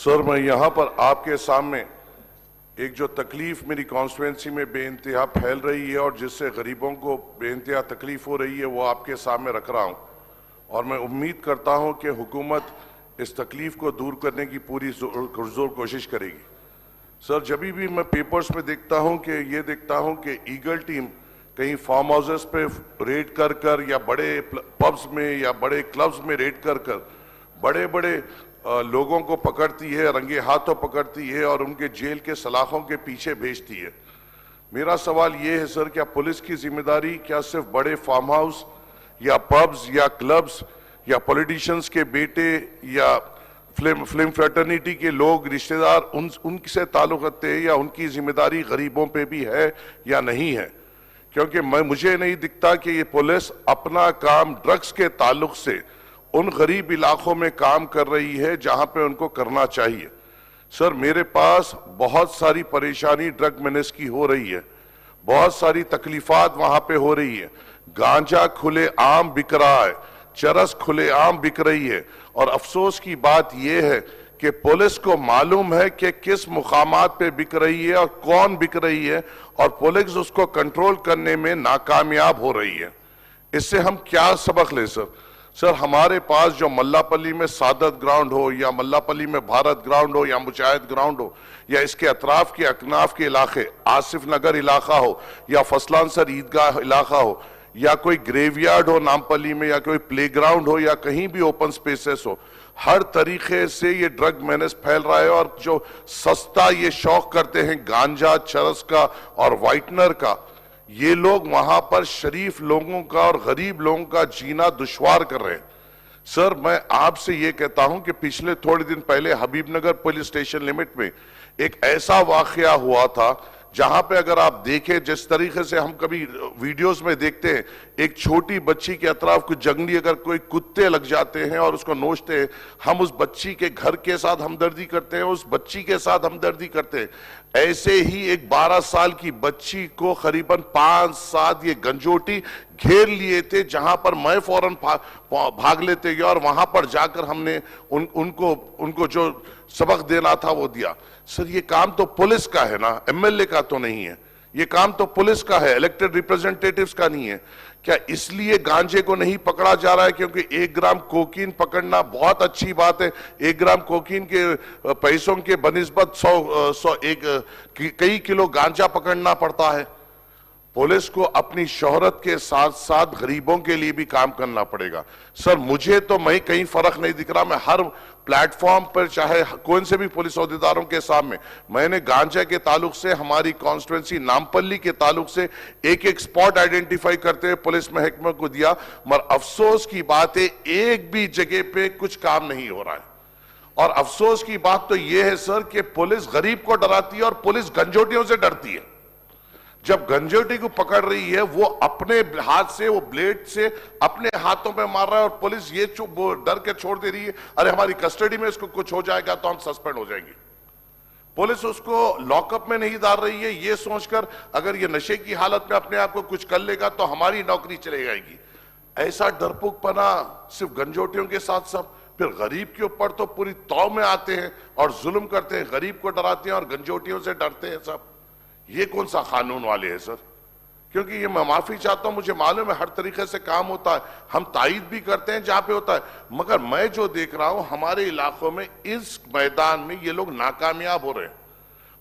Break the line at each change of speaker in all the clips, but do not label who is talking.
سر میں یہاں پر آپ کے سامنے ایک جو تکلیف میری کانسٹیٹوئنسی میں بے انتہا پھیل رہی ہے اور جس سے غریبوں کو بے انتہا تکلیف ہو رہی ہے وہ آپ کے سامنے رکھ رہا ہوں، اور میں امید کرتا ہوں کہ حکومت اس تکلیف کو دور کرنے کی پوری زور کوشش کرے گی۔ سر جبھی بھی میں پیپرز میں دیکھتا ہوں کہ ایگل ٹیم کہیں فارم ہاؤسز پہ ریڈ کر یا بڑے پبز میں یا بڑے کلبز میں ریڈ کر بڑے بڑے لوگوں کو پکڑتی ہے، رنگے ہاتھوں پکڑتی ہے اور ان کے جیل کے سلاخوں کے پیچھے بھیجتی ہے۔ میرا سوال یہ ہے سر، کیا پولیس کی ذمہ داری کیا صرف بڑے فارم ہاؤس یا پبز یا کلبز یا پولیٹیشنز کے بیٹے یا فلم فریٹرنیٹی کے لوگ رشتہ دار ان سے تعلق رکھتے ہیں، یا ان کی ذمہ داری غریبوں پہ بھی ہے یا نہیں ہے؟ کیونکہ مجھے نہیں دکھتا کہ یہ پولیس اپنا کام ڈرگز کے تعلق سے ان غریب علاقوں میں کام کر رہی ہے جہاں پہ ان کو کرنا چاہیے۔ سر میرے پاس بہت ساری پریشانی ڈرگ مینس کی ہو رہی ہے، بہت ساری تکلیفات وہاں پہ ہو رہی ہے، گانجا کھلے عام بک رہا ہے، چرس کھلے عام بک رہی ہے، اور افسوس کی بات یہ ہے کہ پولیس کو معلوم ہے کہ کس مقامات پہ بک رہی ہے اور کون بک رہی ہے، اور پولیس اس کو کنٹرول کرنے میں ناکامیاب ہو رہی ہے۔ اس سے ہم کیا سبق لیں سر ہمارے پاس جو ملا پلی میں سعادت گراؤنڈ ہو یا ملا پلی میں بھارت گراؤنڈ ہو یا مجاہد گراؤنڈ ہو یا اس کے اطراف کے اکناف کے علاقے آصف نگر علاقہ ہو یا فصلان سر عیدگاہ علاقہ ہو یا کوئی گریو یارڈ ہو نامپلی میں یا کوئی پلے گراؤنڈ ہو یا کہیں بھی اوپن سپیسز ہو، ہر طریقے سے یہ ڈرگ مینس پھیل رہا ہے، اور جو سستا یہ شوق کرتے ہیں گانجا چرس کا اور وائٹنر کا، یہ لوگ وہاں پر شریف لوگوں کا اور غریب لوگوں کا جینا دشوار کر رہے ہیں۔ سر میں آپ سے یہ کہتا ہوں کہ پچھلے تھوڑے دن پہلے حبیب نگر پولیس اسٹیشن لمٹ میں ایک ایسا واقعہ ہوا تھا جہاں پہ اگر آپ دیکھیں جس طریقے سے ہم کبھی ویڈیوز میں دیکھتے ہیں، ایک چھوٹی بچی کے اطراف کچھ جنگلی اگر کوئی کتے لگ جاتے ہیں اور اس کو نوچتے ہیں، ہم اس بچی کے گھر کے ساتھ ہمدردی کرتے ہیں، اس بچی کے ساتھ ہمدردی کرتے ہیں۔ ایسے ہی ایک 12 سال کی بچی کو قریباً 5-7 یہ گنجوٹی گھیر لیے تھے، جہاں پر میں فوراً بھاگ لیتے گئے اور وہاں پر جا کر ہم نے ان کو جو سبق دینا تھا وہ دیا۔ سر یہ کام تو پولیس کا ہے نا، ایم ایل اے کا تو نہیں ہے، یہ کام تو پولیس کا ہے، الیکٹڈ ریپرزنٹیٹیوز کا نہیں ہے۔ کیا اس لیے گانجے کو نہیں پکڑا جا رہا ہے کیونکہ 1 گرام کوکین پکڑنا بہت اچھی بات ہے؟ 1 گرام کوکین کے پیسوں کے بنسبت کئی کلو گانجا پکڑنا پڑتا ہے۔ پولیس کو اپنی شہرت کے ساتھ ساتھ غریبوں کے لیے بھی کام کرنا پڑے گا۔ سر مجھے تو کہیں فرق نہیں دکھ رہا، میں ہر پلیٹ فارم پر چاہے کون سے بھی پولیس عہدیداروں کے سامنے میں نے گانجا کے تعلق سے ہماری کانسٹیٹوئنسی نامپلی کے تعلق سے ایک سپاٹ آئیڈینٹیفائی کرتے ہوئے پولیس محکمہ کو دیا، مگر افسوس کی بات ہے ایک بھی جگہ پہ کچھ کام نہیں ہو رہا ہے۔ اور افسوس کی بات تو یہ ہے سر کہ پولیس غریب کو ڈراتی ہے اور پولیس گنجوٹیوں سے ڈرتی ہے۔ جب گنجوٹی کو پکڑ رہی ہے وہ اپنے ہاتھ سے وہ بلیڈ سے اپنے ہاتھوں پہ مار رہا ہے، اور پولیس یہ ڈر کے چھوڑ دے رہی ہے ارے ہماری کسٹڈی میں اس کو کچھ ہو جائے گا تو ہم سسپینڈ ہو جائیں گے۔ پولیس اس کو لاک اپ میں نہیں ڈال رہی ہے یہ سوچ کر اگر یہ نشے کی حالت میں اپنے آپ کو کچھ کر لے گا تو ہماری نوکری چلے جائے گی۔ ایسا ڈرپوک پنا صرف گنجوٹیوں کے ساتھ پھر غریب کے اوپر تو پوری تو میں آتے ہیں اور ظلم کرتے ہیں، غریب کو ڈراتے ہیں اور گنجوٹیوں سے ڈرتے ہیں۔ یہ کون سا قانون والے ہیں سر؟ کیونکہ یہ میں معافی چاہتا ہوں، مجھے معلوم ہے ہر طریقے سے کام ہوتا ہے، ہم تائید بھی کرتے ہیں جہاں پہ ہوتا ہے، مگر میں جو دیکھ رہا ہوں ہمارے علاقوں میں اس میدان میں یہ لوگ ناکامیاب ہو رہے ہیں۔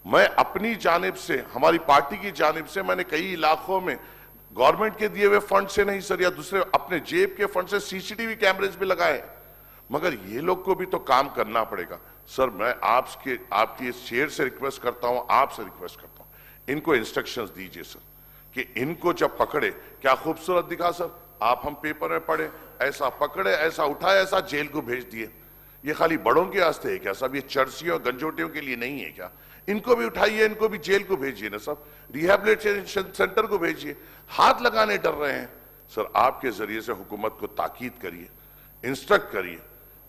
میں اپنی جانب سے ہماری پارٹی کی جانب سے میں نے کئی علاقوں میں گورنمنٹ کے دیے ہوئے فنڈ سے نہیں سر یا دوسرے اپنے جیب کے فنڈ سے CCTV کیمریز بھی لگائے ہیں، مگر یہ لوگ کو بھی تو کام کرنا پڑے گا۔ سر میں آپ کی اس چیئر سے ریکویسٹ کرتا ہوں، آپ سے ریکویسٹ کرتا ہوں، ان کو انسٹرکشنز دیجئے سر کہ ان کو جب پکڑے، کیا خوبصورت دکھا سر، آپ ہم پیپر میں پڑھیں ایسا پکڑے ایسا اٹھائے ایسا جیل کو بھیج دیے۔ یہ خالی بڑوں کے واسطے ہے کیا سب؟ یہ چرسیوں گنجوٹیوں کے لیے نہیں ہے کیا؟ ان کو بھی اٹھائیے، ان کو بھی جیل کو بھیجیے نا سب، ریہیبلیٹیشن سینٹر کو بھیجیے۔ ہاتھ لگانے ڈر رہے ہیں سر، آپ کے ذریعے سے حکومت کو تاکید کریے، انسٹرکٹ کریے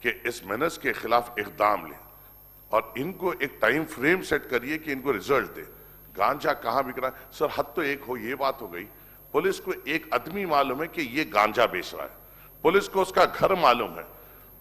کہ اس مینس کے خلاف اقدام لیں اور ان کو ایک ٹائم فریم سیٹ کریے کہ ان کو ریزلٹ دے۔ گانجا کہاں بک رہا ہے سر؟ حد تو ایک ہو، یہ بات ہو گئی پولیس کو ایک آدمی معلوم ہے کہ یہ گانجا بیچ رہا ہے، پولیس کو اس کا گھر معلوم ہے،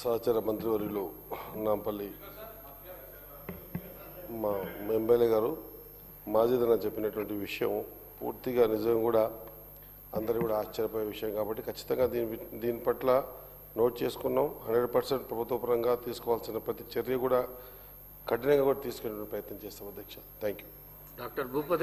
సహచర మంత్రివర్యులు నాంపల్లి మా ఎమ్మెల్యే గారు మాజీదన చెప్పినటువంటి విషయం పూర్తిగా నిజం కూడా అందరూ కూడా ఆశ్చర్యపోయే విషయం కాబట్టి ఖచ్చితంగా దీని పట్ల నోట్ చేసుకున్నాం. 100% ప్రభుత్వ పరంగా తీసుకోవాల్సిన ప్రతి చర్య కూడా కఠినంగా కూడా తీసుకునే ప్రయత్నం చేస్తాం అధ్యక్ష. Thank you.
డాక్టర్ భూపతి